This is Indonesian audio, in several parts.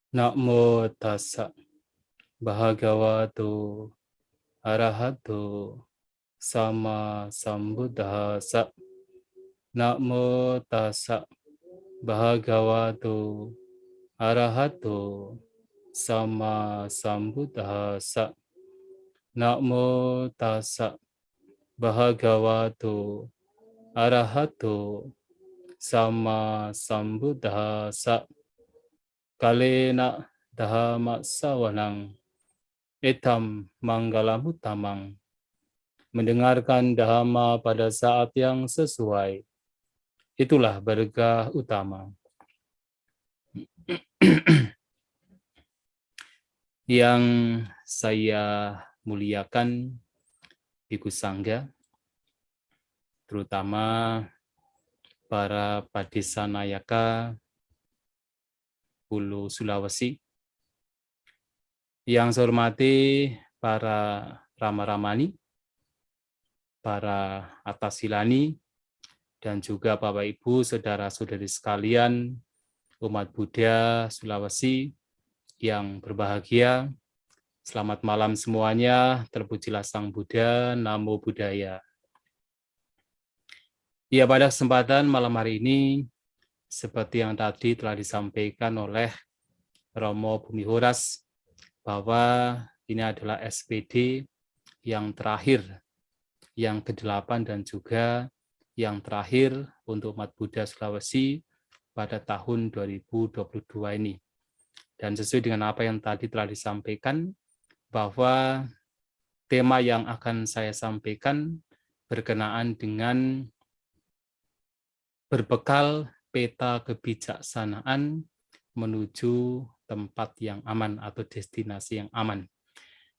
Namo tassa bhagavato arahato sama sambuddhassa. Namo tassa bhagavato arahato sama sambuddhassa. Namo tassa bhagavato arahato sama sambuddhassa. Kalena dhamma sawanang etam manggalamuttamang. Mendengarkan dhamma pada saat yang sesuai, itulah berkah utama. Yang saya muliakan Bhikkhu Sangga, terutama para Padisanayaka Hulu Sulawesi, yang saya hormati para Rama-Ramani, para Atasilani, dan juga Bapak Ibu, saudara-saudari sekalian, umat Buddha Sulawesi yang berbahagia. Selamat malam semuanya, terpujilah Sang Buddha, Namo Buddhaya. Ya, pada kesempatan malam hari ini, seperti yang tadi telah disampaikan oleh Romo Bumi Horas, bahwa ini adalah SPD yang terakhir, yang ke-8 dan juga yang terakhir untuk umat Buddha Sulawesi pada tahun 2022 ini. Dan sesuai dengan apa yang tadi telah disampaikan, bahwa tema yang akan saya sampaikan berkenaan dengan berbekal peta kebijaksanaan menuju tempat yang aman atau destinasi yang aman.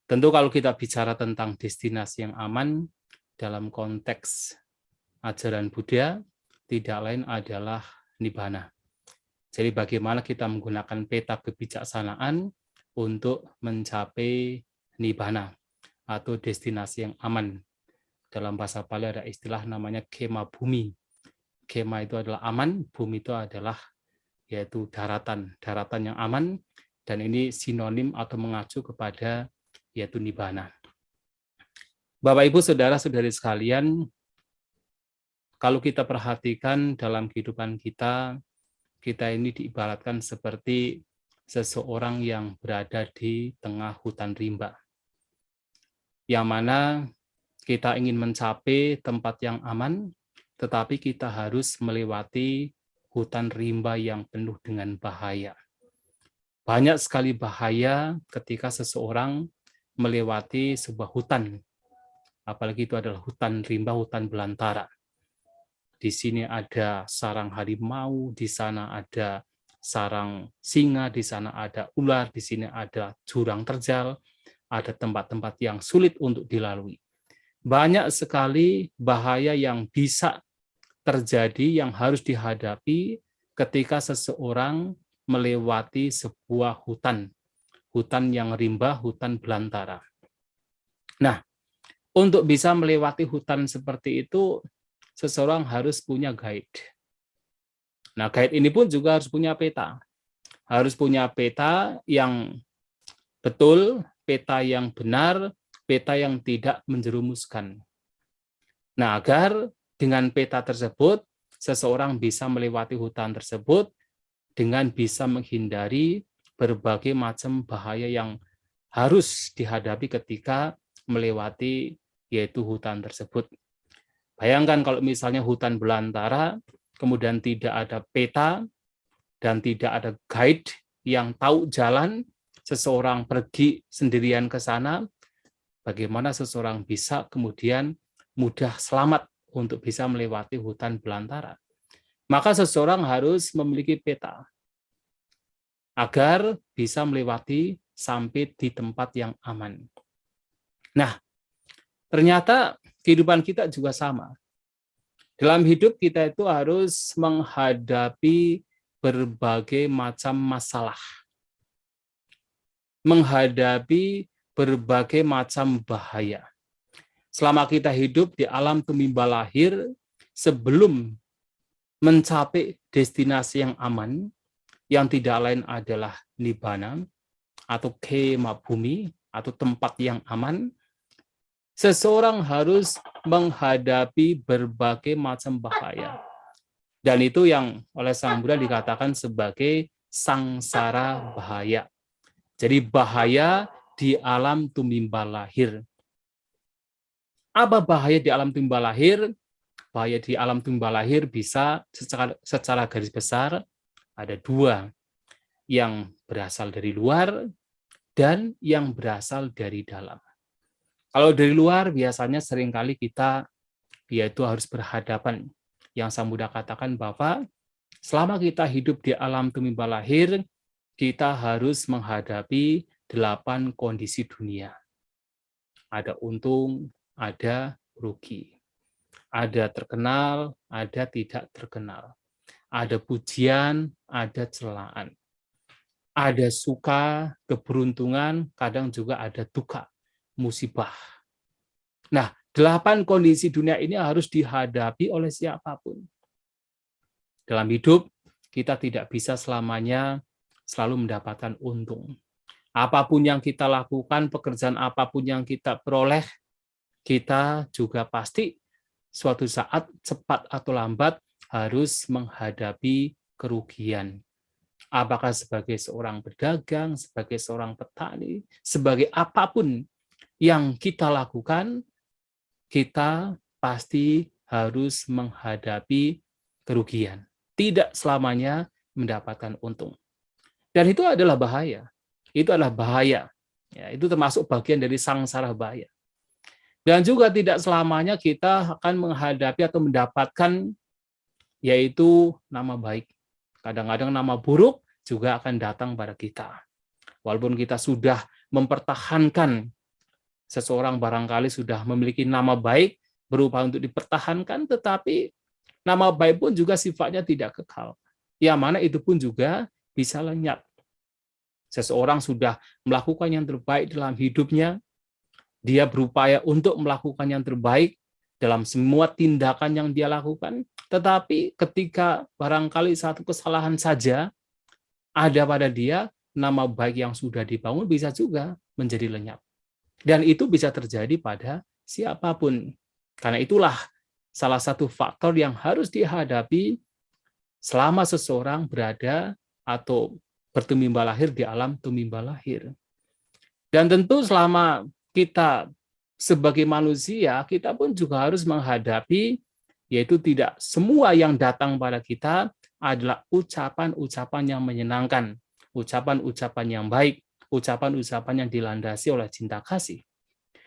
Tentu kalau kita bicara tentang destinasi yang aman dalam konteks ajaran Buddha, tidak lain adalah Nibbana. Jadi bagaimana kita menggunakan peta kebijaksanaan untuk mencapai Nibbana atau destinasi yang aman. Dalam bahasa Pali ada istilah namanya kema bumi. Kema itu adalah aman, bumi itu adalah yaitu daratan yang aman, dan ini sinonim atau mengacu kepada yaitu Nibbana. Bapak Ibu saudara-saudari sekalian, kalau kita perhatikan dalam kehidupan kita ini diibaratkan seperti seseorang yang berada di tengah hutan rimba, yang mana kita ingin mencapai tempat yang aman, tetapi kita harus melewati hutan rimba yang penuh dengan bahaya. Banyak sekali bahaya ketika seseorang melewati sebuah hutan, apalagi itu adalah hutan rimba, hutan belantara. Di sini ada sarang harimau, di sana ada sarang singa, di sana ada ular, di sini ada jurang terjal, ada tempat-tempat yang sulit untuk dilalui. Banyak sekali bahaya yang bisa terjadi yang harus dihadapi ketika seseorang melewati sebuah hutan yang rimba, hutan belantara. Nah, untuk bisa melewati hutan seperti itu, seseorang harus punya guide. Nah, guide ini pun juga harus punya peta. Harus punya peta yang betul, peta yang benar, peta yang tidak menjerumuskan. Nah, agar dengan peta tersebut, seseorang bisa melewati hutan tersebut dengan bisa menghindari berbagai macam bahaya yang harus dihadapi ketika melewati yaitu hutan tersebut. Bayangkan kalau misalnya hutan belantara, kemudian tidak ada peta dan tidak ada guide yang tahu jalan, seseorang pergi sendirian ke sana, bagaimana seseorang bisa kemudian mudah selamat untuk bisa melewati hutan belantara. Maka seseorang harus memiliki peta agar bisa melewati sampai di tempat yang aman. Nah, ternyata kehidupan kita juga sama. Dalam hidup kita itu harus menghadapi berbagai macam masalah, menghadapi berbagai macam bahaya. Selama kita hidup di alam tumimba lahir, sebelum mencapai destinasi yang aman, yang tidak lain adalah nibbana atau kema bumi atau tempat yang aman, seseorang harus menghadapi berbagai macam bahaya. Dan itu yang oleh Sang Buddha dikatakan sebagai sangsara bahaya. Jadi bahaya di alam tumimba lahir. Apa bahaya di alam tumimba lahir? Bahaya di alam tumimba lahir bisa secara garis besar ada dua, yang berasal dari luar dan yang berasal dari dalam. Kalau dari luar biasanya seringkali kita yaitu harus berhadapan. Yang Sang Buddha katakan bahwa selama kita hidup di alam tumimba lahir, kita harus menghadapi 8 kondisi dunia. Ada untung, ada rugi. Ada terkenal, ada tidak terkenal. Ada pujian, ada celaan. Ada suka, keberuntungan, kadang juga ada duka, musibah. Nah, 8 kondisi dunia ini harus dihadapi oleh siapapun. Dalam hidup, kita tidak bisa selamanya selalu mendapatkan untung. Apapun yang kita lakukan, pekerjaan apapun yang kita peroleh, kita juga pasti suatu saat, cepat atau lambat, harus menghadapi kerugian. Apakah sebagai seorang pedagang, sebagai seorang petani, sebagai apapun yang kita lakukan, kita pasti harus menghadapi kerugian. Tidak selamanya mendapatkan untung. Dan itu adalah bahaya. Itu adalah bahaya. Ya, itu termasuk bagian dari sangsara bahaya. Dan juga tidak selamanya kita akan menghadapi atau mendapatkan yaitu nama baik. Kadang-kadang nama buruk juga akan datang pada kita. Walaupun kita sudah mempertahankan, seseorang barangkali sudah memiliki nama baik, berupa untuk dipertahankan, tetapi nama baik pun juga sifatnya tidak kekal. Yang mana itu pun juga bisa lenyap. Seseorang sudah melakukan yang terbaik dalam hidupnya, dia berupaya untuk melakukan yang terbaik dalam semua tindakan yang dia lakukan, tetapi ketika barangkali satu kesalahan saja ada pada dia, nama baik yang sudah dibangun bisa juga menjadi lenyap. Dan itu bisa terjadi pada siapapun. Karena itulah salah satu faktor yang harus dihadapi selama seseorang berada atau bertumimba lahir di alam tumimba lahir. Dan tentu selama kita sebagai manusia, kita pun juga harus menghadapi, yaitu tidak semua yang datang pada kita adalah ucapan-ucapan yang menyenangkan, ucapan-ucapan yang baik, ucapan-ucapan yang dilandasi oleh cinta kasih.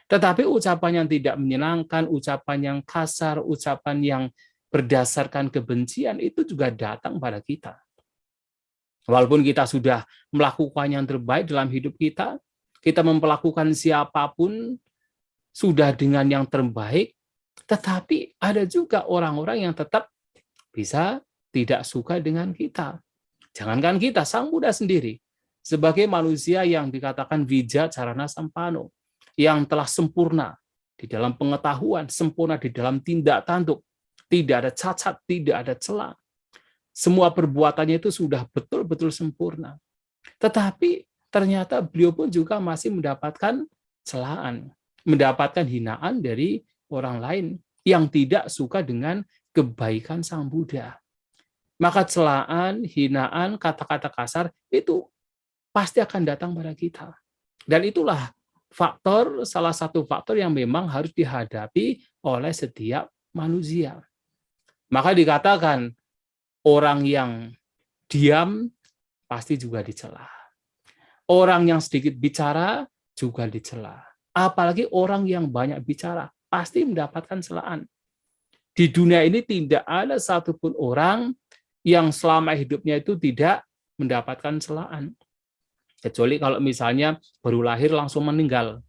Tetapi ucapan yang tidak menyenangkan, ucapan yang kasar, ucapan yang berdasarkan kebencian itu juga datang pada kita. Walaupun kita sudah melakukan yang terbaik dalam hidup kita memperlakukan siapapun sudah dengan yang terbaik, tetapi ada juga orang-orang yang tetap bisa tidak suka dengan kita. Jangankan kita, Sang Buddha sendiri, sebagai manusia yang dikatakan wija carana sampano, yang telah sempurna di dalam pengetahuan, sempurna di dalam tindak tanduk, tidak ada cacat, tidak ada celah. Semua perbuatannya itu sudah betul-betul sempurna. Tetapi ternyata beliau pun juga masih mendapatkan celaan, mendapatkan hinaan dari orang lain yang tidak suka dengan kebaikan Sang Buddha. Maka celaan, hinaan, kata-kata kasar itu pasti akan datang pada kita. Dan itulah salah satu faktor yang memang harus dihadapi oleh setiap manusia. Maka dikatakan orang yang diam pasti juga dicela. Orang yang sedikit bicara juga dicela. Apalagi orang yang banyak bicara pasti mendapatkan celaan. Di dunia ini tidak ada satupun orang yang selama hidupnya itu tidak mendapatkan celaan. Kecuali kalau misalnya baru lahir langsung meninggal.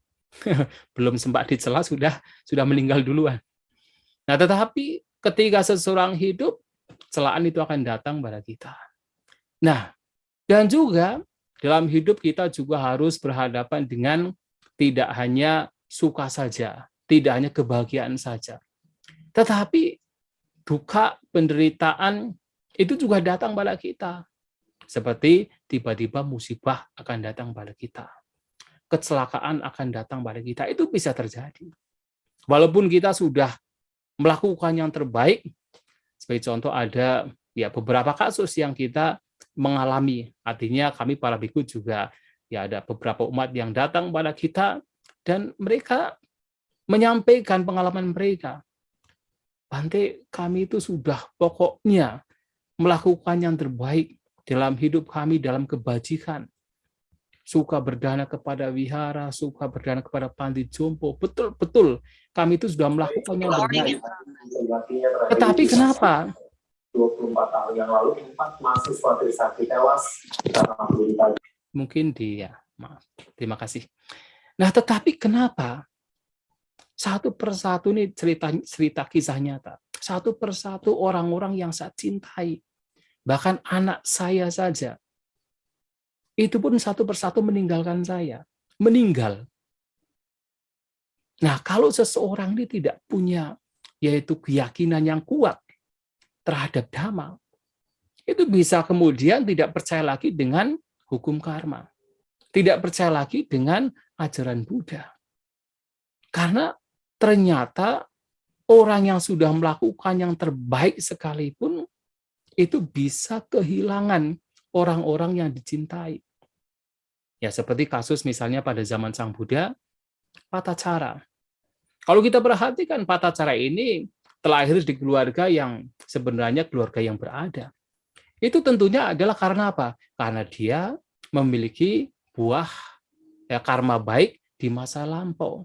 Belum sempat dicela sudah meninggal duluan. Nah, tetapi ketika seseorang hidup, celaan itu akan datang pada kita. Nah, dan juga dalam hidup kita juga harus berhadapan dengan tidak hanya suka saja, tidak hanya kebahagiaan saja. Tetapi duka, penderitaan itu juga datang pada kita. Seperti tiba-tiba musibah akan datang pada kita. Kecelakaan akan datang pada kita. Itu bisa terjadi. Walaupun kita sudah melakukan yang terbaik, sebagai contoh ada ya beberapa kasus yang kita mengalami. Artinya kami para biku juga ya ada beberapa umat yang datang pada kita dan mereka menyampaikan pengalaman mereka. Bante, kami itu sudah pokoknya melakukan yang terbaik dalam hidup kami, dalam kebajikan. Suka berdana kepada wihara, suka berdana kepada panti jompo. Betul-betul kami itu sudah melakukan yang terbaik. Tetapi kenapa? 24 tahun yang lalu 4 mahasiswa Trisakti tewas karena berita. Mungkin dia, maaf. Terima kasih. Nah, tetapi kenapa? Satu persatu ini cerita kisah nyata. Satu persatu orang-orang yang saya cintai. Bahkan anak saya saja. Itu pun satu persatu meninggalkan saya. Meninggal. Nah, kalau seseorang ini tidak punya yaitu keyakinan yang kuat terhadap dhamma, itu bisa kemudian tidak percaya lagi dengan hukum karma. Tidak percaya lagi dengan ajaran Buddha. Karena ternyata orang yang sudah melakukan yang terbaik sekalipun itu bisa kehilangan orang-orang yang dicintai. Ya, seperti kasus misalnya pada zaman Sang Buddha, Patacara. Kalau kita perhatikan Patacara ini terlahir di keluarga yang sebenarnya keluarga yang berada. Itu tentunya adalah karena apa? Karena dia memiliki buah ya, karma baik di masa lampau.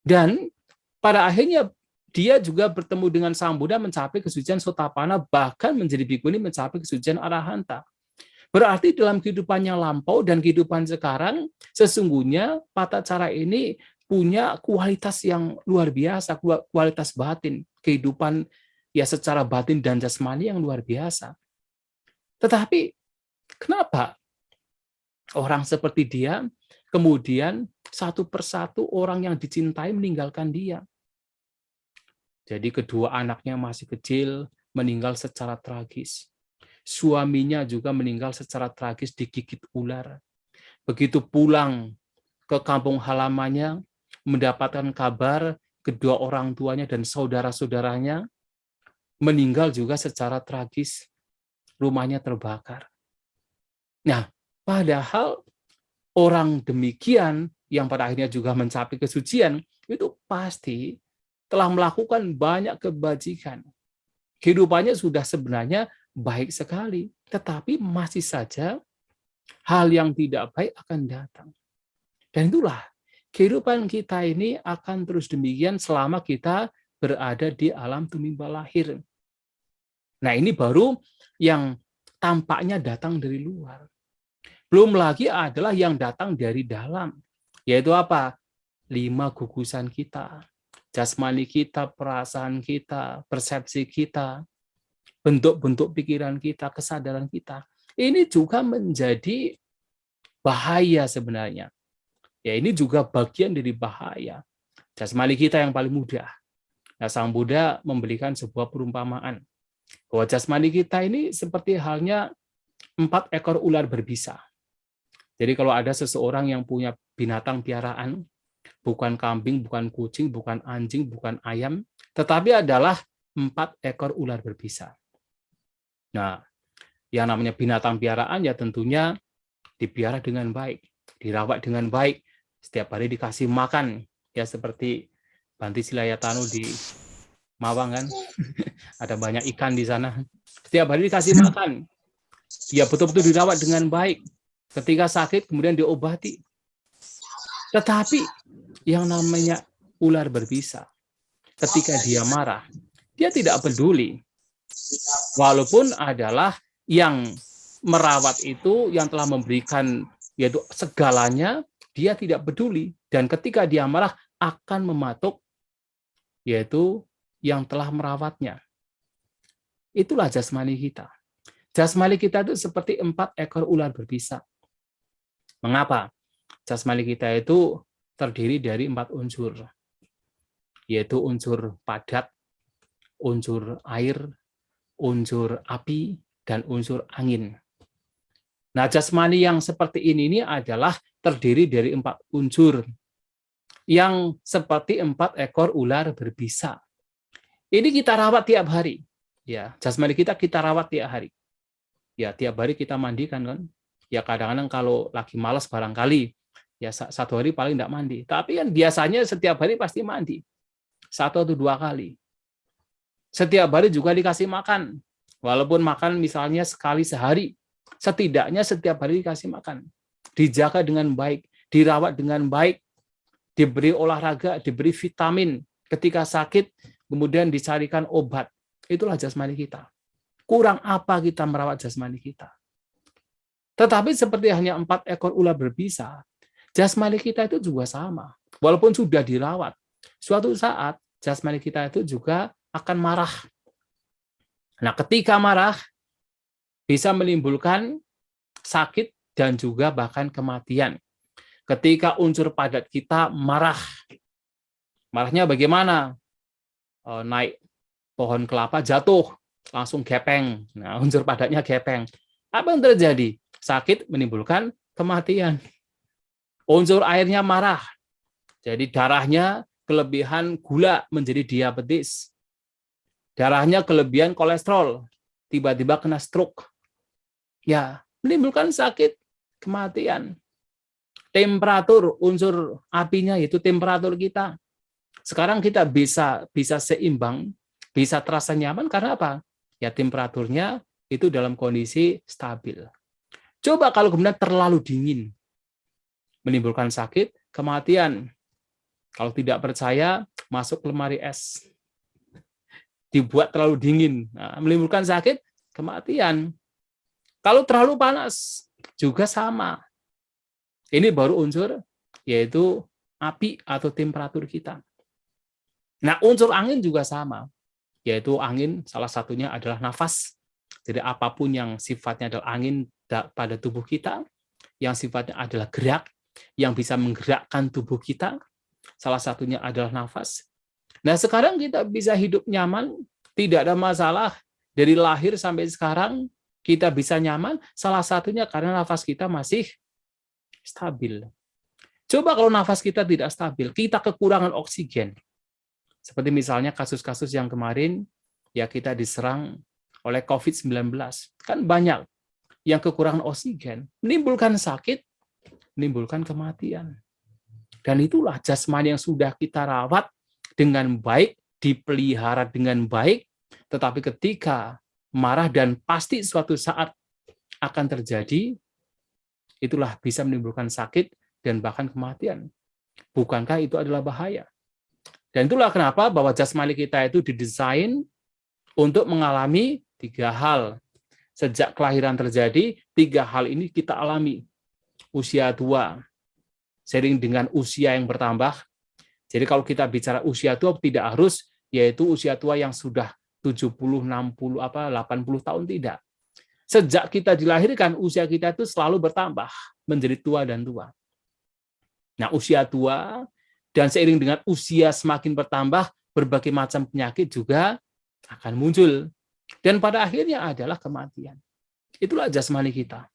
Dan pada akhirnya dia juga bertemu dengan Sang Buddha mencapai kesucian Sotapanna, bahkan menjadi bhikkhuni mencapai kesucian Arahanta. Berarti dalam kehidupan yang lampau dan kehidupan sekarang, sesungguhnya Patacara ini punya kualitas yang luar biasa, kualitas batin, kehidupan ya secara batin dan jasmani yang luar biasa. Tetapi kenapa orang seperti dia, kemudian satu persatu orang yang dicintai meninggalkan dia? Jadi kedua anaknya masih kecil, meninggal secara tragis. Suaminya juga meninggal secara tragis digigit ular. Begitu pulang ke kampung halamannya, mendapatkan kabar kedua orang tuanya dan saudara-saudaranya meninggal juga secara tragis. Rumahnya terbakar. Nah, padahal orang demikian yang pada akhirnya juga mencapai kesucian, itu pasti telah melakukan banyak kebajikan. Kehidupannya sudah sebenarnya baik sekali, tetapi masih saja hal yang tidak baik akan datang. Dan itulah, kehidupan kita ini akan terus demikian selama kita berada di alam tumimba lahir. Nah, ini baru yang tampaknya datang dari luar. Belum lagi adalah yang datang dari dalam, yaitu apa? 5 gugusan kita, jasmani kita, perasaan kita, persepsi kita, bentuk-bentuk pikiran kita, kesadaran kita. Ini juga menjadi bahaya sebenarnya. Ya, ini juga bagian dari bahaya. Jasmani kita yang paling mudah. Nah, Sang Buddha memberikan sebuah perumpamaan bahwa jasmani kita ini seperti halnya 4 ekor ular berbisa. Jadi kalau ada seseorang yang punya binatang piaraan, bukan kambing, bukan kucing, bukan anjing, bukan ayam, tetapi adalah 4 ekor ular berbisa. Nah, yang namanya binatang piaraan ya tentunya dipelihara dengan baik, dirawat dengan baik, setiap hari dikasih makan, ya seperti Bhante Silayatanu di Mawang kan, ada banyak ikan di sana, setiap hari dikasih makan, ya betul-betul dirawat dengan baik, ketika sakit kemudian diobati. Tetapi yang namanya ular berbisa, ketika dia marah, dia tidak peduli. Walaupun adalah yang merawat itu, yang telah memberikan yaitu segalanya, dia tidak peduli. Dan ketika dia marah, akan mematuk yaitu yang telah merawatnya. Itulah jasmani kita. Jasmani kita itu seperti 4 ekor ular berbisa. Mengapa? Jasmani kita itu terdiri dari 4 unsur, yaitu unsur padat, unsur air, unsur api, dan unsur angin. Nah, jasmani yang seperti ini adalah terdiri dari 4 unsur yang seperti 4 ekor ular berbisa. Ini kita rawat tiap hari. Ya, jasmani kita rawat tiap hari. Ya, tiap hari kita mandikan kan. Ya, kadang-kadang kalau lagi malas barangkali ya 1 hari paling tidak mandi. Tapi kan biasanya setiap hari pasti mandi. 1 atau 2 kali. Setiap hari juga dikasih makan. Walaupun makan misalnya sekali sehari, setidaknya setiap hari dikasih makan. Dijaga dengan baik, dirawat dengan baik, diberi olahraga, diberi vitamin. Ketika sakit, kemudian dicarikan obat. Itulah jasmani kita. Kurang apa kita merawat jasmani kita? Tetapi seperti hanya 4 ekor ular berbisa, jasmani kita itu juga sama. Walaupun sudah dirawat, suatu saat jasmani kita itu juga akan marah. Nah, ketika marah, bisa menimbulkan sakit dan juga bahkan kematian. Ketika unsur padat kita marah, marahnya bagaimana? Naik pohon kelapa jatuh, langsung gepeng. Nah, unsur padatnya gepeng. Apa yang terjadi? Sakit menimbulkan kematian. Unsur airnya marah, jadi darahnya kelebihan gula menjadi diabetes. Darahnya kelebihan kolesterol, tiba-tiba kena stroke. Ya, menimbulkan sakit, kematian. Temperatur, unsur apinya yaitu temperatur kita. Sekarang kita bisa seimbang, bisa terasa nyaman karena apa? Ya, temperaturnya itu dalam kondisi stabil. Coba kalau kemudian terlalu dingin, menimbulkan sakit, kematian. Kalau tidak percaya, masuk ke lemari es. Dibuat terlalu dingin, nah, menimbulkan sakit, kematian. Kalau terlalu panas, juga sama. Ini baru unsur, yaitu api atau temperatur kita. Nah, unsur angin juga sama, yaitu angin salah satunya adalah nafas. Jadi apapun yang sifatnya adalah angin pada tubuh kita, yang sifatnya adalah gerak, yang bisa menggerakkan tubuh kita, salah satunya adalah nafas. Nah, sekarang kita bisa hidup nyaman, tidak ada masalah. Dari lahir sampai sekarang, kita bisa nyaman, salah satunya karena nafas kita masih stabil. Coba kalau nafas kita tidak stabil, kita kekurangan oksigen. Seperti misalnya kasus-kasus yang kemarin, ya kita diserang oleh COVID-19. Kan banyak yang kekurangan oksigen, menimbulkan sakit, menimbulkan kematian. Dan itulah jasmani yang sudah kita rawat dengan baik, dipelihara dengan baik, tetapi ketika marah dan pasti suatu saat akan terjadi, itulah bisa menimbulkan sakit dan bahkan kematian. Bukankah itu adalah bahaya? Dan itulah kenapa bahwa jasmani kita itu didesain untuk mengalami 3 hal. Sejak kelahiran terjadi, 3 hal ini kita alami. Usia tua, seiring dengan usia yang bertambah. Jadi kalau kita bicara usia tua tidak harus yaitu usia tua yang sudah 70, 60, 80 tahun, tidak. Sejak kita dilahirkan, usia kita itu selalu bertambah menjadi tua dan tua. Nah, usia tua dan seiring dengan usia semakin bertambah, berbagai macam penyakit juga akan muncul. Dan pada akhirnya adalah kematian. Itulah jasmani kita.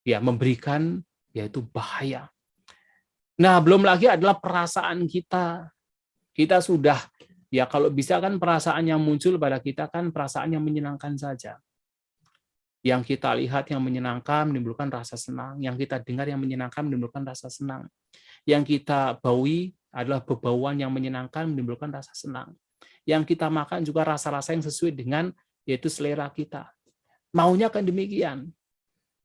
Ya, memberikan yaitu bahaya. Nah, belum lagi adalah perasaan kita. Kita sudah, ya kalau bisa kan perasaan yang muncul pada kita kan perasaan yang menyenangkan saja. Yang kita lihat yang menyenangkan menimbulkan rasa senang. Yang kita dengar yang menyenangkan menimbulkan rasa senang. Yang kita baui adalah bebauan yang menyenangkan menimbulkan rasa senang. Yang kita makan juga rasa-rasa yang sesuai dengan yaitu selera kita. Maunya kan demikian.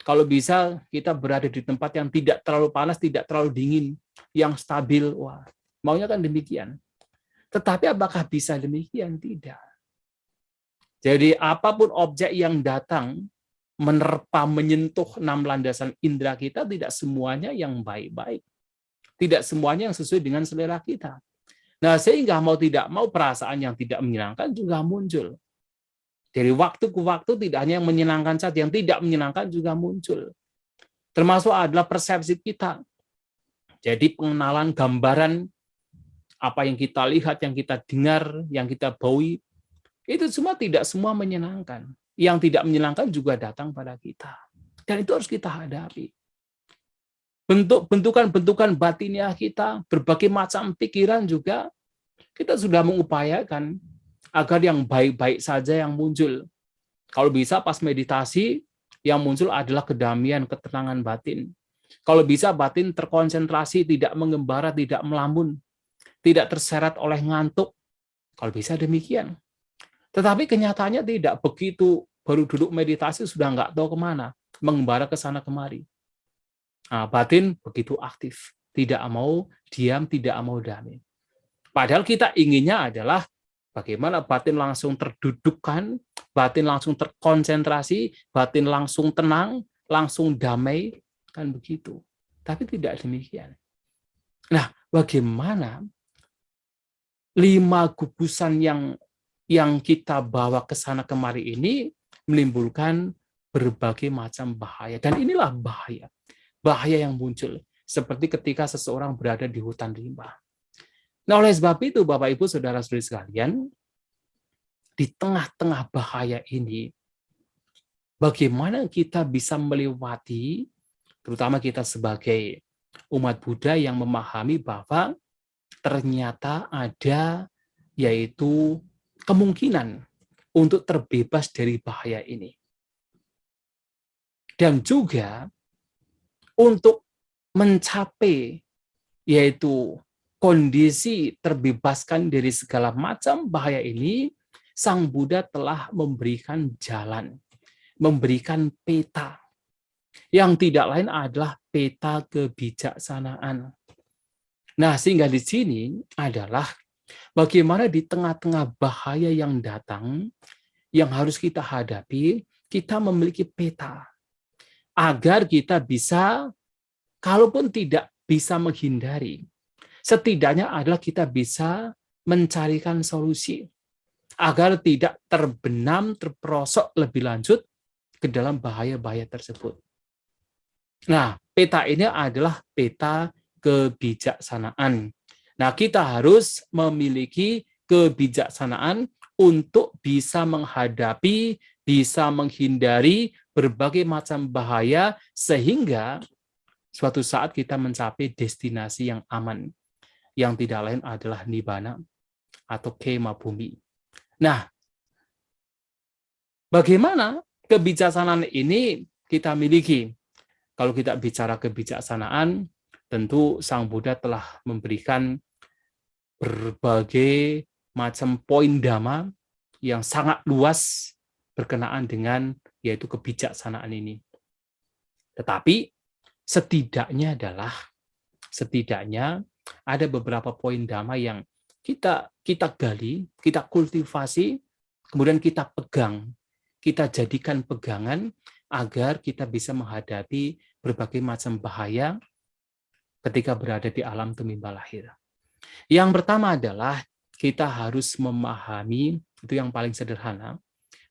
Kalau bisa kita berada di tempat yang tidak terlalu panas, tidak terlalu dingin, yang stabil. Wah, maunya kan demikian. Tetapi apakah bisa demikian? Tidak. Jadi apapun objek yang datang, menerpa, menyentuh 6 landasan indera kita, tidak semuanya yang baik-baik. Tidak semuanya yang sesuai dengan selera kita. Nah, sehingga mau tidak mau perasaan yang tidak menyenangkan juga muncul. Dari waktu ke waktu tidak hanya yang menyenangkan saja, yang tidak menyenangkan juga muncul. Termasuk adalah persepsi kita. Jadi pengenalan gambaran apa yang kita lihat, yang kita dengar, yang kita baui, itu semua tidak semua menyenangkan. yang tidak menyenangkan juga datang pada kita. Dan itu harus kita hadapi. Bentukan-bentukan batiniah kita, berbagai macam pikiran juga, kita sudah mengupayakan agar yang baik-baik saja yang muncul. Kalau bisa pas meditasi, yang muncul adalah kedamaian, ketenangan batin. Kalau bisa batin terkonsentrasi, tidak mengembara, tidak melamun, tidak terseret oleh ngantuk. Kalau bisa demikian. Tetapi kenyataannya tidak begitu. Baru duduk meditasi sudah nggak tahu kemana. Mengembara ke sana kemari. Nah, batin begitu aktif. Tidak mau diam, tidak mau damai. Padahal kita inginnya adalah bagaimana batin langsung terdudukkan, batin langsung terkonsentrasi, batin langsung tenang, langsung damai, kan begitu. Tapi tidak demikian. Nah, bagaimana 5 gugusan yang kita bawa ke sana kemari ini menimbulkan berbagai macam bahaya. Dan inilah bahaya. Bahaya yang muncul. Seperti ketika seseorang berada di hutan rimba. Nah, oleh sebab itu, Bapak, Ibu, Saudara-saudari sekalian, di tengah-tengah bahaya ini, bagaimana kita bisa melewati, terutama kita sebagai umat Buddha yang memahami bahwa ternyata ada yaitu kemungkinan untuk terbebas dari bahaya ini. Dan juga untuk mencapai yaitu kondisi terbebaskan dari segala macam bahaya ini, Sang Buddha telah memberikan jalan, memberikan peta. Yang tidak lain adalah peta kebijaksanaan. Nah, sehingga di sini adalah bagaimana di tengah-tengah bahaya yang datang, yang harus kita hadapi, kita memiliki peta. Agar kita bisa, kalaupun tidak bisa menghindari, setidaknya adalah kita bisa mencarikan solusi. Agar tidak terbenam, terperosok lebih lanjut ke dalam bahaya-bahaya tersebut. Nah, peta ini adalah peta kebijaksanaan. Nah, kita harus memiliki kebijaksanaan untuk bisa menghadapi, bisa menghindari berbagai macam bahaya, sehingga suatu saat kita mencapai destinasi yang aman, yang tidak lain adalah Nibbana atau kema bumi. Nah, bagaimana kebijaksanaan ini kita miliki? Kalau kita bicara kebijaksanaan, tentu Sang Buddha telah memberikan berbagai macam poin dhamma yang sangat luas berkenaan dengan yaitu kebijaksanaan ini. Tetapi setidaknya ada beberapa poin dhamma yang kita gali, kita kultivasi, kemudian kita pegang, kita jadikan pegangan agar kita bisa menghadapi berbagai macam bahaya ketika berada di alam tumimba lahir. Yang pertama adalah kita harus memahami, itu yang paling sederhana,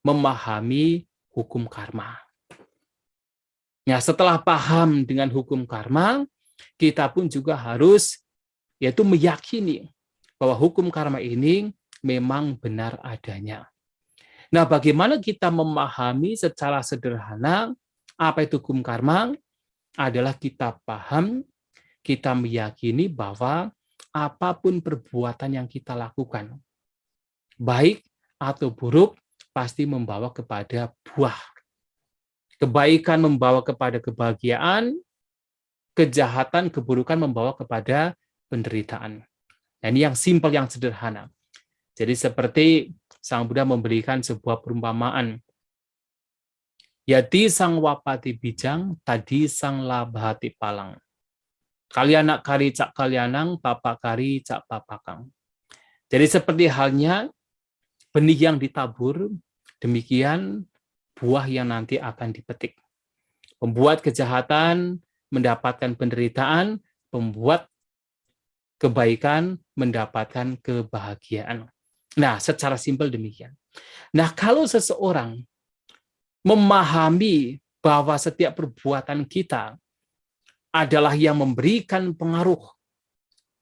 memahami hukum karma. Nah, setelah paham dengan hukum karma, kita pun juga harus yaitu meyakini bahwa hukum karma ini memang benar adanya. Nah, bagaimana kita memahami secara sederhana apa itu hukum karma? Adalah kita paham, kita meyakini bahwa apapun perbuatan yang kita lakukan, baik atau buruk, pasti membawa kepada buah. Kebaikan membawa kepada kebahagiaan, kejahatan, keburukan membawa kepada penderitaan. Nah, ini yang simpel, yang sederhana. Jadi seperti Sang Buddha memberikan sebuah perumpamaan. Yati sang wapati bijang, tadi sang labhati palang. Kalianak kari cak kalianang, papa kari cak papakang. Jadi seperti halnya benih yang ditabur, demikian buah yang nanti akan dipetik. Membuat kejahatan, mendapatkan penderitaan, membuat kebaikan, mendapatkan kebahagiaan. Nah, secara simpel demikian. Nah, kalau seseorang memahami bahwa setiap perbuatan kita adalah yang memberikan pengaruh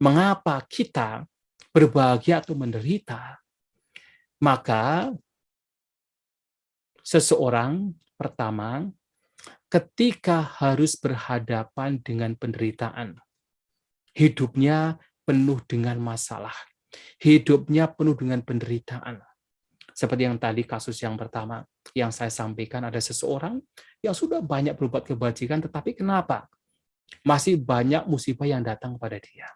mengapa kita berbahagia atau menderita, maka seseorang pertama ketika harus berhadapan dengan penderitaan. Hidupnya penuh dengan masalah. Hidupnya penuh dengan penderitaan. Seperti yang tadi kasus yang pertama yang saya sampaikan, ada seseorang yang sudah banyak berbuat kebajikan, tetapi kenapa? Masih banyak musibah yang datang kepada dia.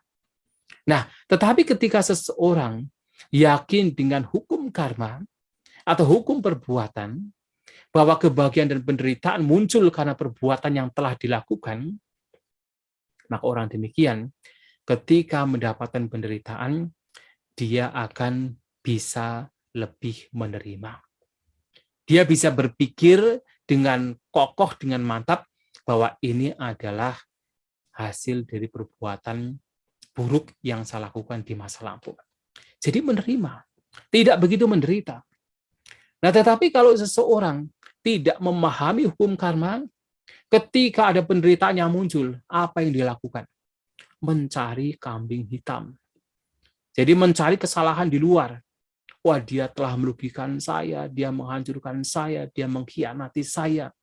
Nah, tetapi ketika seseorang yakin dengan hukum karma atau hukum perbuatan, bahwa kebahagiaan dan penderitaan muncul karena perbuatan yang telah dilakukan, maka orang demikian ketika mendapatkan penderitaan, dia akan bisa lebih menerima. Dia bisa berpikir dengan kokoh, dengan mantap, bahwa ini adalah hasil dari perbuatan buruk yang saya lakukan di masa lampau. Jadi menerima, tidak begitu menderita. Nah, tetapi kalau seseorang tidak memahami hukum karma, ketika ada penderitaan yang muncul, apa yang dilakukan? Mencari kambing hitam. Jadi mencari kesalahan di luar. Wah, dia telah merugikan saya, dia menghancurkan saya, dia mengkhianati saya.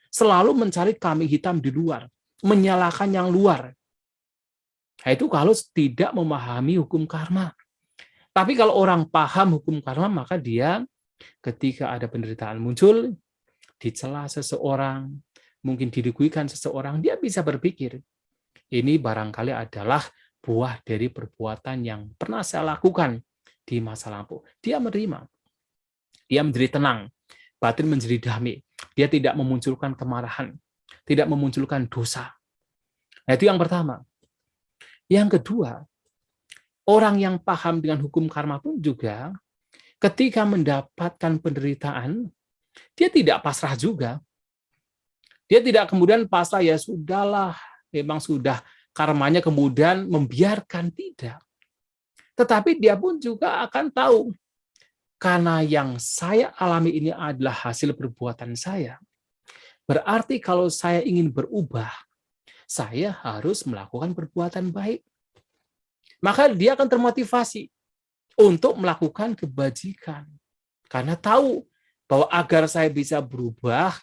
Selalu mencari kambing hitam di luar, menyalahkan yang luar. Nah, itu kalau tidak memahami hukum karma. Tapi kalau orang paham hukum karma, maka dia ketika ada penderitaan muncul, dicela seseorang, mungkin dirugikan seseorang, dia bisa berpikir, ini barangkali adalah buah dari perbuatan yang pernah saya lakukan di masa lampau. Dia menerima. Dia menjadi tenang. Batin menjadi damai. Dia tidak memunculkan kemarahan. Tidak memunculkan dosa. Nah, itu yang pertama. Yang kedua, orang yang paham dengan hukum karma pun juga ketika mendapatkan penderitaan, dia tidak pasrah juga. Dia tidak kemudian pasrah, ya sudahlah, memang sudah karmanya, kemudian membiarkan, tidak. Tetapi dia pun juga akan tahu, karena yang saya alami ini adalah hasil perbuatan saya. Berarti kalau saya ingin berubah, saya harus melakukan perbuatan baik. Maka dia akan termotivasi untuk melakukan kebajikan. Karena tahu bahwa agar saya bisa berubah,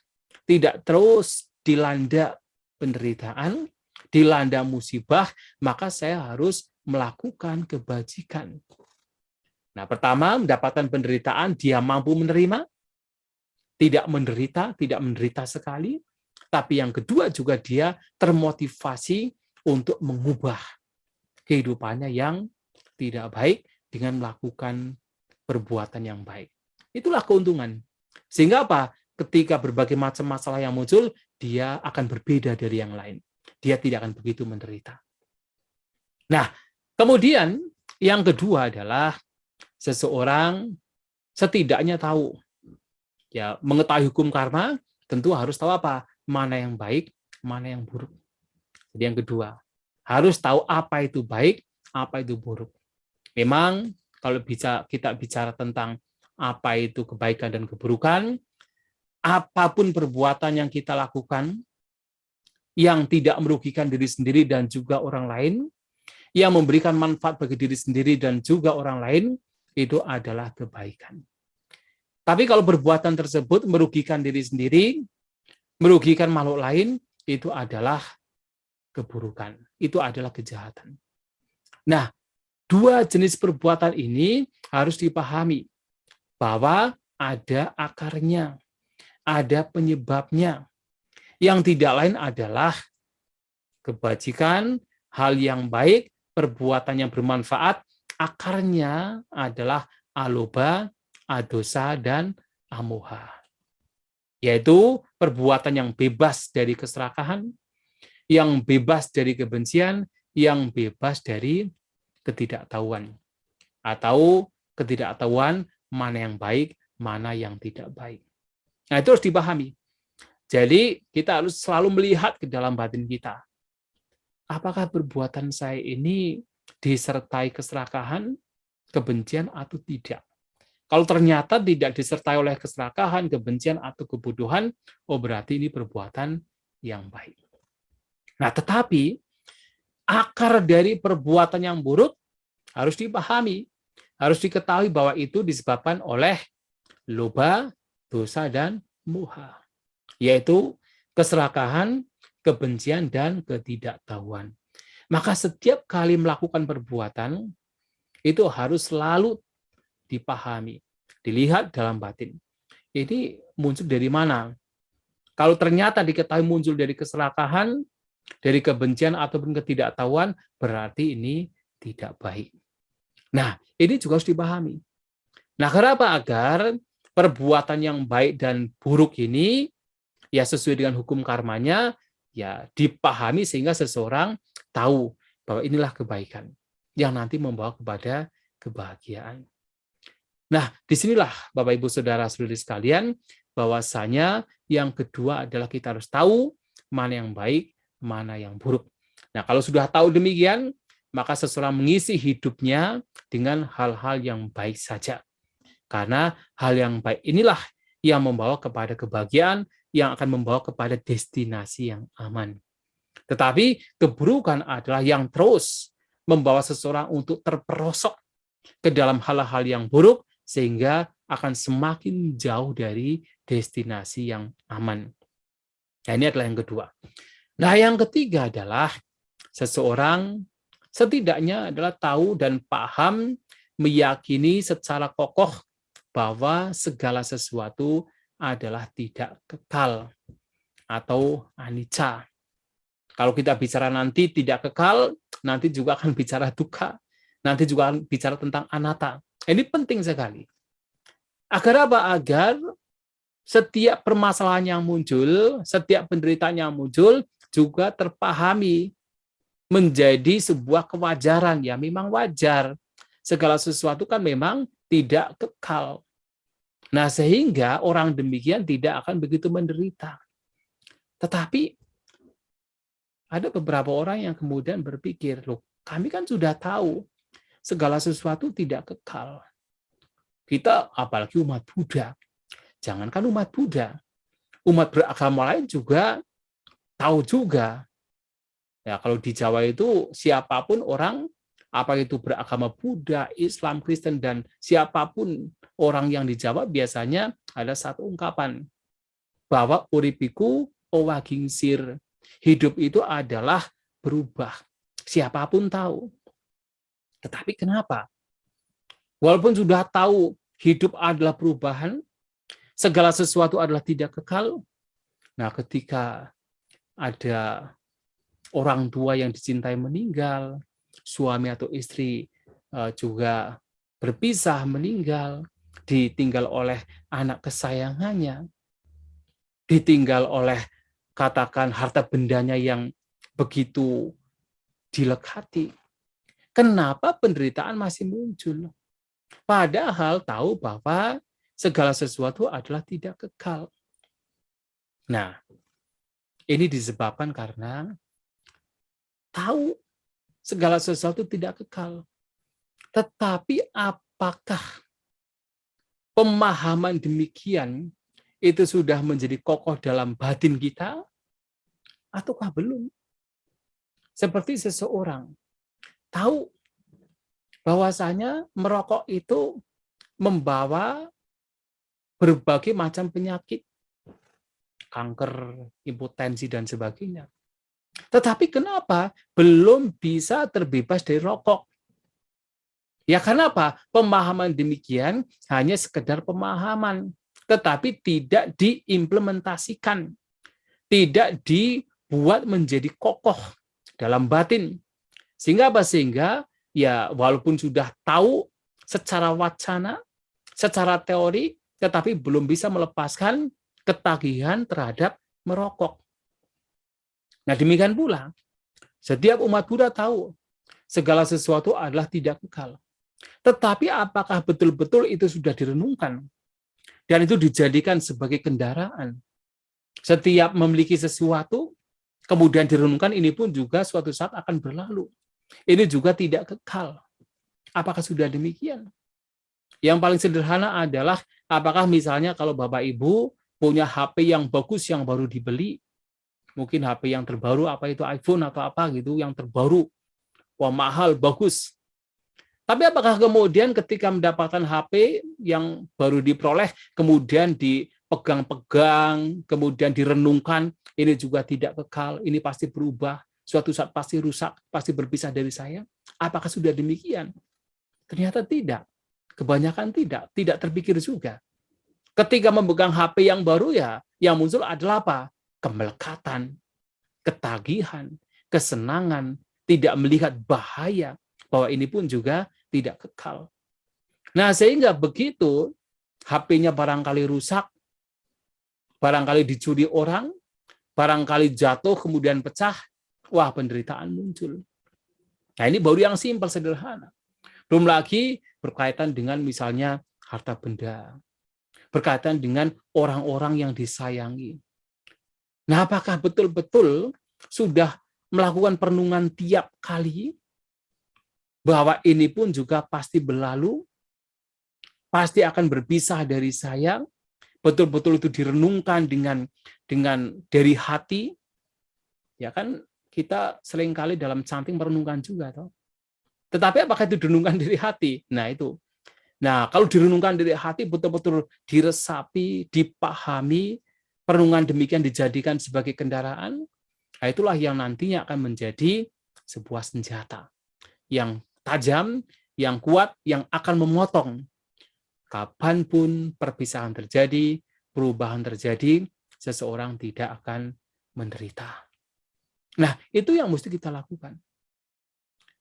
tidak terus dilanda penderitaan, dilanda musibah, maka saya harus melakukan kebajikan. Nah, pertama, mendapatkan penderitaan, dia mampu menerima, tidak menderita sekali, tapi yang kedua juga dia termotivasi untuk mengubah kehidupannya yang tidak baik dengan melakukan perbuatan yang baik. Itulah keuntungan. Sehingga apa? Ketika berbagai macam masalah yang muncul, dia akan berbeda dari yang lain. Dia tidak akan begitu menderita. Nah, kemudian yang kedua adalah seseorang setidaknya tahu, ya, mengetahui hukum karma, tentu harus tahu apa? Mana yang baik, mana yang buruk. Jadi yang kedua, harus tahu apa itu baik, apa itu buruk. Memang kalau kita bicara tentang apa itu kebaikan dan keburukan, apapun perbuatan yang kita lakukan yang tidak merugikan diri sendiri dan juga orang lain, yang memberikan manfaat bagi diri sendiri dan juga orang lain, itu adalah kebaikan. Tapi kalau perbuatan tersebut merugikan diri sendiri, merugikan makhluk lain, itu adalah keburukan. Itu adalah kejahatan. Nah, dua jenis perbuatan ini harus dipahami bahwa ada akarnya, ada penyebabnya. Yang tidak lain adalah kebajikan, hal yang baik, perbuatan yang bermanfaat, akarnya adalah aloba, adosa, dan amoha. Yaitu perbuatan yang bebas dari keserakahan, yang bebas dari kebencian, yang bebas dari ketidaktahuan. Atau ketidaktahuan mana yang baik, mana yang tidak baik. Nah, itu harus dipahami. Jadi, kita harus selalu melihat ke dalam batin kita. Apakah perbuatan saya ini disertai keserakahan, kebencian, atau tidak? Kalau ternyata tidak disertai oleh keserakahan, kebencian, atau kebodohan, oh berarti ini perbuatan yang baik. Nah, tetapi akar dari perbuatan yang buruk harus dipahami, harus diketahui bahwa itu disebabkan oleh loba, dosa, dan muha, yaitu keserakahan, kebencian, dan ketidaktahuan. Maka setiap kali melakukan perbuatan, itu harus selalu dipahami, dilihat dalam batin. Ini muncul dari mana? Kalau ternyata diketahui muncul dari keserakahan, dari kebencian ataupun ketidaktahuan, berarti ini tidak baik. Nah, ini juga harus dipahami. Nah, kenapa? Agar perbuatan yang baik dan buruk ini ya sesuai dengan hukum karmanya ya dipahami sehingga seseorang tahu bahwa inilah kebaikan yang nanti membawa kepada kebahagiaan. Nah, disinilah Bapak Ibu Saudara-saudari sekalian, bahwasanya yang kedua adalah kita harus tahu mana yang baik, mana yang buruk. Nah, kalau sudah tahu demikian, maka seseorang mengisi hidupnya dengan hal-hal yang baik saja. Karena hal yang baik inilah yang membawa kepada kebahagiaan, yang akan membawa kepada destinasi yang aman. Tetapi keburukan adalah yang terus membawa seseorang untuk terperosok ke dalam hal-hal yang buruk, sehingga akan semakin jauh dari destinasi yang aman. Nah, ini adalah yang kedua. Nah, yang ketiga adalah seseorang setidaknya adalah tahu dan paham, meyakini secara kokoh bahwa segala sesuatu adalah tidak kekal atau anicca. Kalau kita bicara nanti tidak kekal, nanti juga akan bicara dukkha, nanti juga akan bicara tentang anatta. Ini penting sekali. Agar apa? Agar setiap permasalahan yang muncul, setiap penderitaan yang muncul juga terpahami menjadi sebuah kewajaran. Ya memang wajar. Segala sesuatu kan memang tidak kekal. Nah, sehingga orang demikian tidak akan begitu menderita. Tetapi ada beberapa orang yang kemudian berpikir, loh, kami kan sudah tahu segala sesuatu tidak kekal. Kita apalagi umat Buddha. Jangankan umat Buddha, umat beragama lain juga tahu juga. Ya, kalau di Jawa itu siapapun orang, apa itu beragama Buddha, Islam, Kristen, dan siapapun orang yang di Jawa biasanya ada satu ungkapan bahwa uripiku owagingsir, hidup itu adalah berubah. Siapapun tahu. Tetapi kenapa? Walaupun sudah tahu hidup adalah perubahan, segala sesuatu adalah tidak kekal. Nah, ketika ada orang tua yang dicintai meninggal, suami atau istri juga berpisah, meninggal, ditinggal oleh anak kesayangannya, ditinggal oleh katakan harta bendanya yang begitu dilekati. Kenapa penderitaan masih muncul? Padahal tahu bahwa segala sesuatu adalah tidak kekal. Nah, ini disebabkan karena tahu segala sesuatu tidak kekal. Tetapi apakah pemahaman demikian itu sudah menjadi kokoh dalam batin kita? Ataukah belum? Seperti seseorang tahu bahwasanya merokok itu membawa berbagai macam penyakit, kanker, impotensi, dan sebagainya. Tetapi kenapa belum bisa terbebas dari rokok? Ya karena apa? Pemahaman demikian hanya sekedar pemahaman, tetapi tidak diimplementasikan, tidak dibuat menjadi kokoh dalam batin. Sehingga apa? Sehingga ya walaupun sudah tahu secara wacana, secara teori, tetapi belum bisa melepaskan ketagihan terhadap merokok. Nah, demikian pula, setiap umat Buddha tahu segala sesuatu adalah tidak kekal. Tetapi apakah betul-betul itu sudah direnungkan? Dan itu dijadikan sebagai kendaraan. Setiap memiliki sesuatu, kemudian direnungkan, ini pun juga suatu saat akan berlalu. Ini juga tidak kekal. Apakah sudah demikian? Yang paling sederhana adalah, apakah misalnya kalau Bapak Ibu punya HP yang bagus yang baru dibeli, mungkin HP yang terbaru, apa itu iPhone atau apa gitu, yang terbaru, wah mahal, bagus. Tapi apakah kemudian ketika mendapatkan HP yang baru diperoleh, kemudian pegang-pegang, kemudian direnungkan, ini juga tidak kekal, ini pasti berubah, suatu saat pasti rusak, pasti berpisah dari saya. Apakah sudah demikian? Ternyata tidak. Kebanyakan tidak terpikir juga. Ketika memegang HP yang baru ya, yang muncul adalah apa? Kemelekatan, ketagihan, kesenangan, tidak melihat bahaya, bahwa ini pun juga tidak kekal. Nah, sehingga begitu HP-nya barangkali rusak, barangkali dicuri orang, barangkali jatuh kemudian pecah, wah penderitaan muncul. Nah, ini baru yang simpel sederhana. Belum lagi berkaitan dengan misalnya harta benda, berkaitan dengan orang-orang yang disayangi. Nah, apakah betul-betul sudah melakukan perenungan tiap kali bahwa ini pun juga pasti berlalu, pasti akan berpisah dari saya, betul-betul itu direnungkan dengan dari hati, ya kan kita seringkali dalam canting merenungkan juga, toh. Tetapi apakah itu direnungkan dari hati? Nah itu. Nah kalau direnungkan dari hati, betul-betul diresapi, dipahami, perenungan demikian dijadikan sebagai kendaraan, nah itulah yang nantinya akan menjadi sebuah senjata yang tajam, yang kuat, yang akan memotong kapanpun perpisahan terjadi, perubahan terjadi, seseorang tidak akan menderita. Nah, itu yang mesti kita lakukan.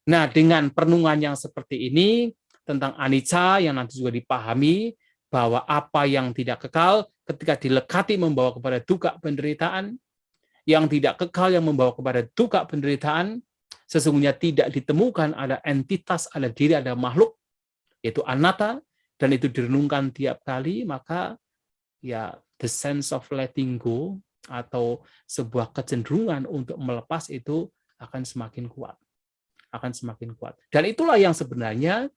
Nah, dengan perenungan yang seperti ini, tentang anicca yang nanti juga dipahami, bahwa apa yang tidak kekal ketika dilekati membawa kepada duka penderitaan, yang tidak kekal yang membawa kepada duka penderitaan, sesungguhnya tidak ditemukan ada entitas, ada diri, ada makhluk, yaitu anatta, dan itu direnungkan tiap kali, maka ya the sense of letting go atau sebuah kecenderungan untuk melepas itu akan semakin kuat. Dan itulah yang sebenarnya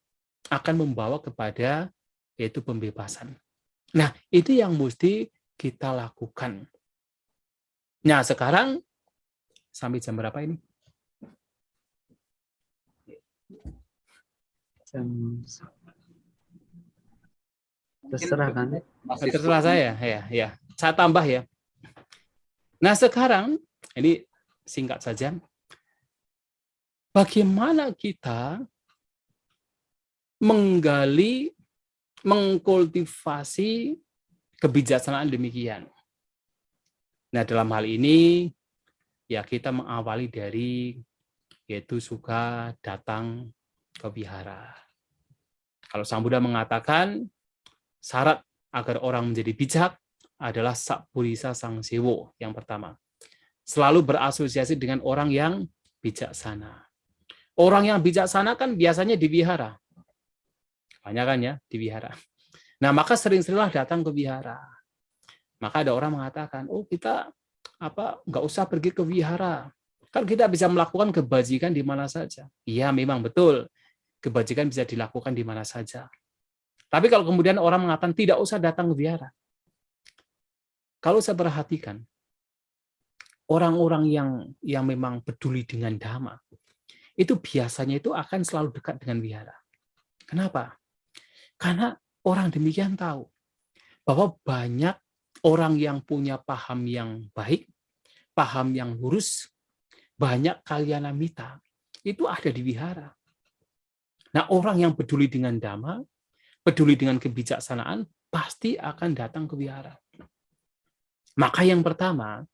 akan membawa kepada yaitu pembebasan. Nah, itu yang mesti kita lakukan. Nah, sekarang sampai jam berapa ini? Terserah kan? Terserah saya, ya. Saya tambah ya. Nah, sekarang ini singkat saja. Bagaimana kita menggali, mengkultivasi kebijaksanaan demikian? Nah, dalam hal ini ya kita mengawali dari yaitu suka datang ke wihara. Kalau Sang Buddha mengatakan syarat agar orang menjadi bijak adalah sappurisa sangsewo yang pertama. Selalu berasosiasi dengan orang yang bijaksana. Orang yang bijaksana kan biasanya di wihara. Banyak kan ya di wihara. Nah, maka sering-seringlah datang ke wihara. Maka ada orang mengatakan, oh kita nggak usah pergi ke wihara. Kan kita bisa melakukan kebajikan di mana saja. Iya, memang betul. Kebajikan bisa dilakukan di mana saja. Tapi kalau kemudian orang mengatakan tidak usah datang ke wihara. Kalau saya perhatikan, orang-orang yang memang peduli dengan dhamma, itu biasanya itu akan selalu dekat dengan wihara. Kenapa? Karena orang demikian tahu bahwa banyak orang yang punya paham yang baik, paham yang lurus, banyak kalyana mita, itu ada di wihara. Nah, orang yang peduli dengan dhamma, peduli dengan kebijaksanaan, pasti akan datang ke wihara. Maka yang pertama,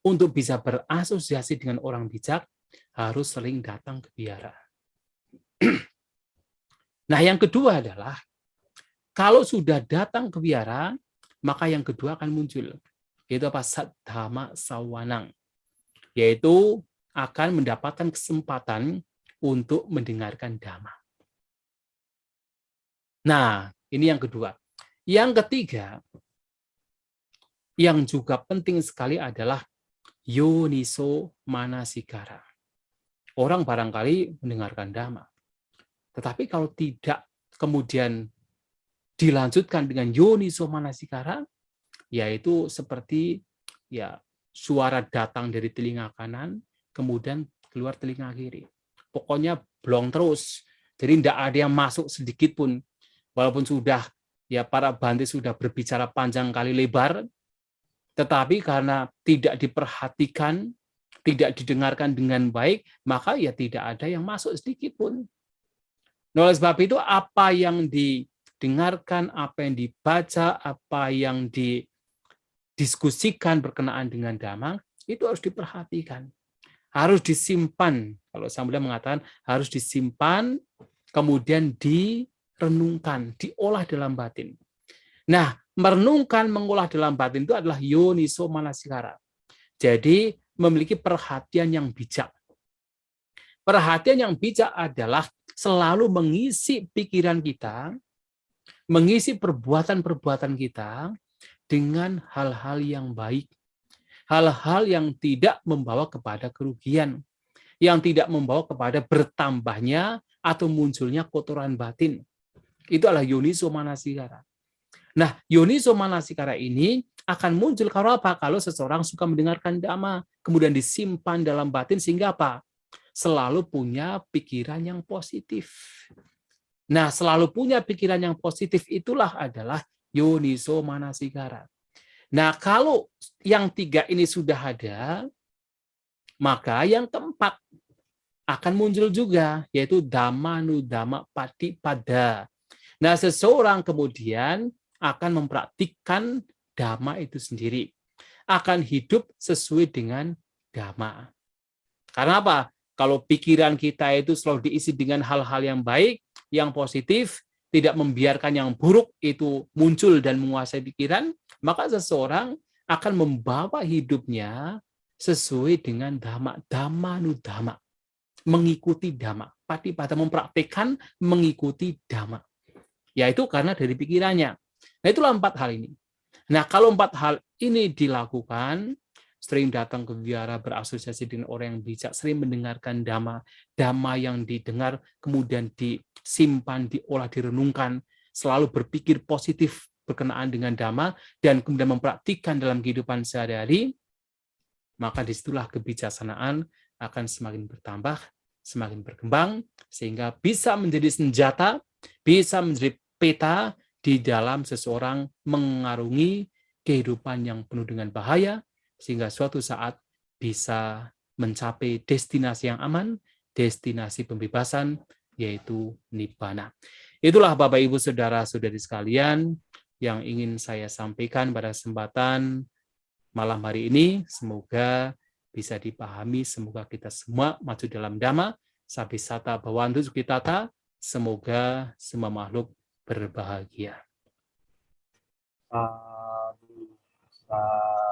untuk bisa berasosiasi dengan orang bijak, harus sering datang ke wihara. Nah, yang kedua adalah, kalau sudah datang ke wihara, maka yang kedua akan muncul, yaitu apa? Saddhamma sawanang, yaitu akan mendapatkan kesempatan untuk mendengarkan dhamma. Nah, ini yang kedua. Yang ketiga, yang juga penting sekali adalah yoniso manasikara. Orang barangkali mendengarkan dhamma, tetapi kalau tidak kemudian dilanjutkan dengan yoniso manasikara, yaitu seperti ya suara datang dari telinga kanan, kemudian keluar telinga kiri. Pokoknya blong terus. Jadi tidak ada yang masuk sedikit pun. Walaupun sudah ya para Bhante sudah berbicara panjang kali lebar, tetapi karena tidak diperhatikan, tidak didengarkan dengan baik, maka ya tidak ada yang masuk sedikit pun. Nah, oleh sebab itu apa yang didengarkan, apa yang dibaca, apa yang didiskusikan berkenaan dengan Dhamma, itu harus diperhatikan. Harus disimpan. Kalau Sambuddha mengatakan harus disimpan, kemudian direnungkan, diolah dalam batin. Nah, merenungkan, mengolah dalam batin itu adalah yoniso manasikara. Jadi, memiliki perhatian yang bijak. Perhatian yang bijak adalah selalu mengisi pikiran kita, mengisi perbuatan-perbuatan kita dengan hal-hal yang baik. Hal-hal yang tidak membawa kepada kerugian, yang tidak membawa kepada bertambahnya atau munculnya kotoran batin. Itu adalah yoniso manasikara. Nah, yoniso manasikara ini akan muncul kalau apa? Kalau seseorang suka mendengarkan Dhamma, kemudian disimpan dalam batin sehingga apa? Selalu punya pikiran yang positif. Nah, selalu punya pikiran yang positif itulah adalah yoniso manasikara. Nah, kalau yang tiga ini sudah ada, maka yang keempat akan muncul juga, yaitu Dhammanudhamma Patipada. Nah, seseorang kemudian akan mempraktikkan Dhamma itu sendiri. Akan hidup sesuai dengan Dhamma. Karena apa? Kalau pikiran kita itu selalu diisi dengan hal-hal yang baik, yang positif, tidak membiarkan yang buruk itu muncul dan menguasai pikiran, maka seseorang akan membawa hidupnya sesuai dengan Dhamma, Dhammanudhamma, mengikuti Dhamma, Patipada, mempraktikkan mengikuti Dhamma. Yaitu karena dari pikirannya. Nah, itulah 4 hal ini. Nah, kalau 4 hal ini dilakukan, sering datang ke wihara, berasosiasi dengan orang yang bijak, sering mendengarkan Dhamma, Dhamma yang didengar kemudian disimpan, diolah, direnungkan, selalu berpikir positif berkenaan dengan Dhamma, dan kemudian mempraktikkan dalam kehidupan sehari-hari, maka disitulah kebijaksanaan akan semakin bertambah, semakin berkembang, sehingga bisa menjadi senjata, bisa menjadi peta di dalam seseorang mengarungi kehidupan yang penuh dengan bahaya, sehingga suatu saat bisa mencapai destinasi yang aman, destinasi pembebasan, yaitu Nibbana. Itulah Bapak Ibu Saudara-saudari sekalian yang ingin saya sampaikan pada kesempatan malam hari ini. Semoga bisa dipahami, semoga kita semua maju dalam Dhamma, Sabisata Bhavantu Sukhitata, semoga semua makhluk berbahagia. Sadhu, sadhu.